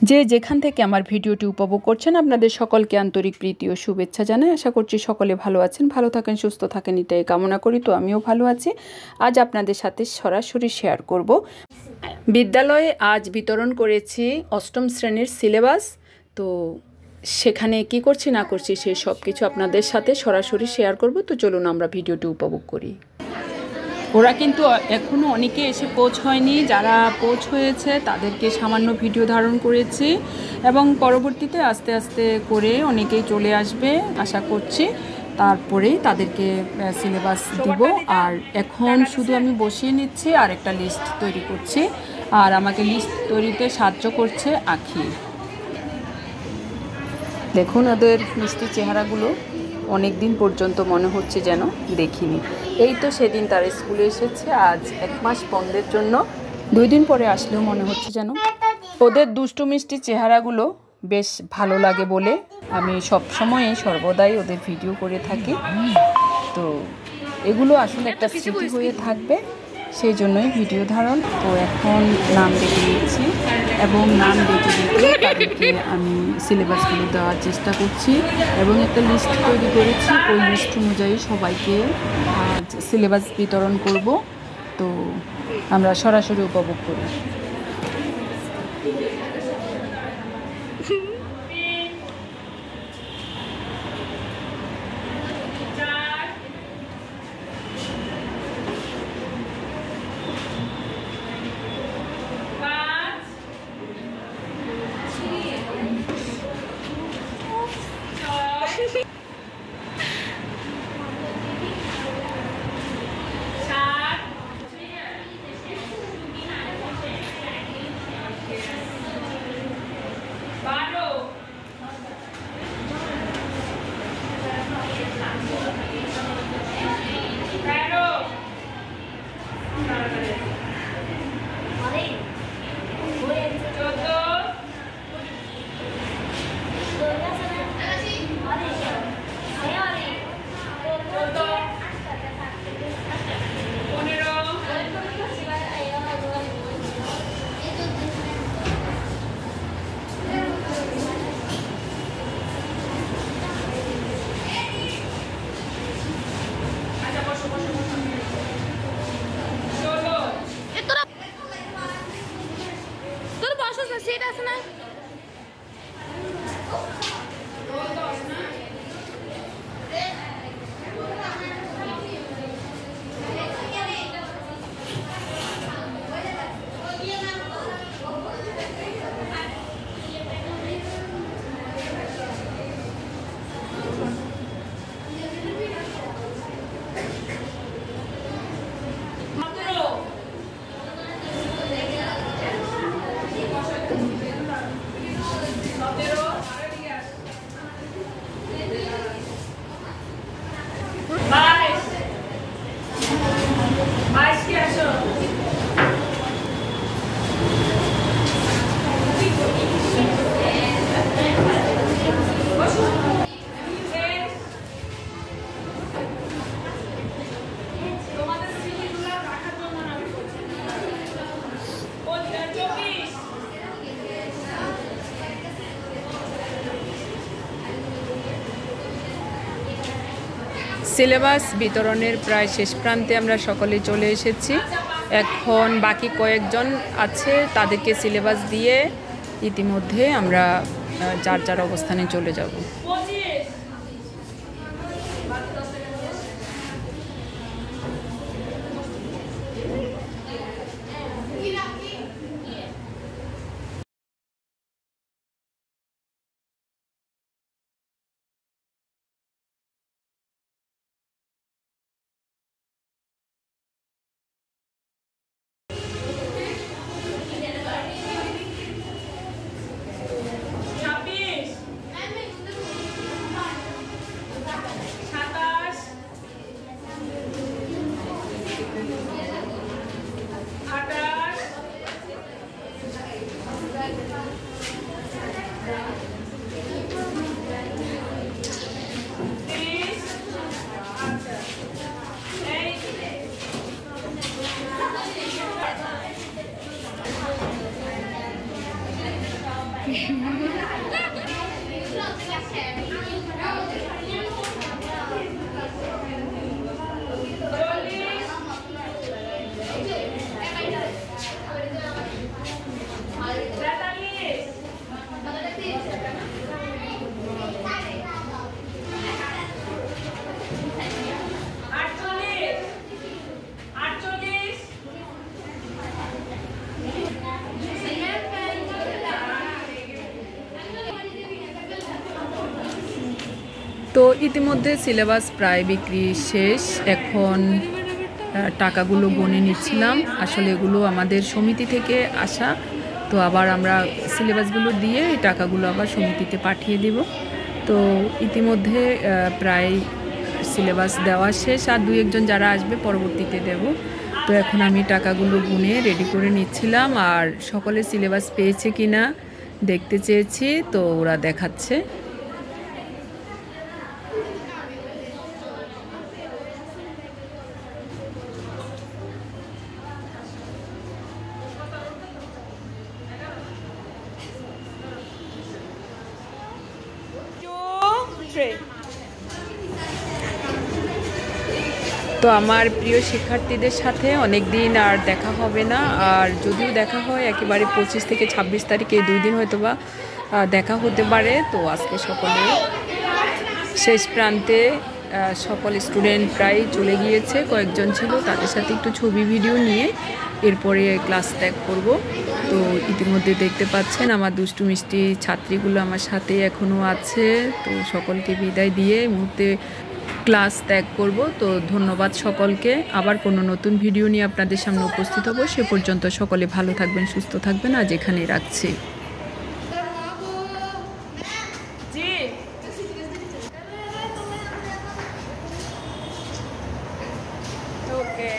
যে যেখান থেকে আমার ভিডিওটি উপভোগ করছেন আপনাদের সকলকে আন্তরিক প্রীতি ও শুভেচ্ছা জানাই। আশা করছি সকলে ভালো আছেন, ভালো থাকেন, সুস্থ থাকেন, এটাই কামনা করি। তো আমিও ভালো আছি। আজ আপনাদের সাথে সরাসরি শেয়ার করব। বিদ্যালয়ে আজ বিতরণ করেছি অষ্টম শ্রেণীর সিলেবাস। তো সেখানে কি করছি না করছি সেই সব কিছু আপনাদের সাথে সরাসরি শেয়ার করব। তো চলুন আমরা ভিডিওটি উপভোগ করি। ওরা কিন্তু এখনও অনেকে এসে পৌঁছয়নি, যারা পৌঁছ হয়েছে তাদেরকে সামান্য ভিডিও ধারণ করেছি এবং পরবর্তীতে আস্তে আস্তে করে অনেকেই চলে আসবে আশা করছি। তারপরেই তাদেরকে সিলেবাস দিব। আর এখন শুধু আমি বসিয়ে নিচ্ছি আর একটা লিস্ট তৈরি করছি। আর আমাকে লিস্ট তৈরিতে সাহায্য করছে আখি। দেখুন ওদের মিষ্টি চেহারাগুলো, অনেক দিন পর্যন্ত মনে হচ্ছে যেন দেখিনি। এই তো সেদিন তারা স্কুলে এসেছে, আজ 1 মাস বন্ধের জন্য। 2 দিন পরে আসলেও মনে হচ্ছে যেন। ওদের দুষ্টু মিষ্টি চেহারাগুলো বেশ ভালো লাগে বলে আমি সবসময়ই সর্বদাই ওদের ভিডিও করে থাকি। তো এগুলো আসলে একটা স্মৃতি হয়ে থাকবে, সেই জন্যই ভিডিও ধারণ। তো এখন নাম ডেকে দিয়েছি এবং নাম ডেকে দিতে তাদেরকে আমি সিলেবাসগুলো দেওয়ার চেষ্টা করছি এবং একটা লিস্ট তৈরি করেছি। ওই লিস্ট অনুযায়ী সবাইকে সিলেবাস বিতরণ করব। তো আমরা সরাসরি উপভোগ করি। সেটা আছে না? সিলেবাস বিতরণের প্রায় শেষ প্রান্তে আমরা সকলে চলে এসেছি। এখন বাকি কয়েকজন আছে, তাদেরকে সিলেবাস দিয়ে ইতিমধ্যে আমরা যার যার অবস্থানে চলে যাব। তো ইতিমধ্যে সিলেবাস প্রায় বিক্রি শেষ। এখন টাকাগুলো গুনে নিচ্ছিলাম। আসলে এগুলো আমাদের সমিতি থেকে আসা, তো আবার আমরা সিলেবাসগুলো দিয়ে এই টাকাগুলো আবার সমিতিতে পাঠিয়ে দেব। তো ইতিমধ্যে প্রায় সিলেবাস দেওয়া শেষ, আর দুই একজন যারা আসবে পরবর্তীতে দেব। তো এখন আমি টাকাগুলো গুনে রেডি করে নিচ্ছিলাম, আর সকলে সিলেবাস পেয়েছে কিনা দেখতে চেয়েছি। তো ওরা দেখাচ্ছে। তো আমার প্রিয় শিক্ষার্থীদের সাথে অনেক দিন আর দেখা হবে না, আর যদিও দেখা হয় একেবারে 25 থেকে 26 তারিখে, 2 দিন হয়তো বা দেখা হতে পারে। তো আজকে সকলে শেষ প্রান্তে সকল স্টুডেন্ট প্রায় চলে গিয়েছে, কয়েকজন ছিল, তাদের সাথে একটু ছবি ভিডিও নিয়ে এরপরে ক্লাস ত্যাগ করব। তো ইতিমধ্যে দেখতে পাচ্ছেন আমার দুষ্টু মিষ্টি ছাত্রীগুলো আমার সাথে এখনও আছে। তো সকলকে বিদায় দিয়ে এই মুহূর্তে ক্লাস ত্যাগ করব। তো ধন্যবাদ সকলকে। আবার কোনো নতুন ভিডিও নিয়ে আপনাদের সামনে উপস্থিত হব। সে পর্যন্ত সকলে ভালো থাকবেন, সুস্থ থাকবেন। আজ এখানেই রাখছি। ওকে।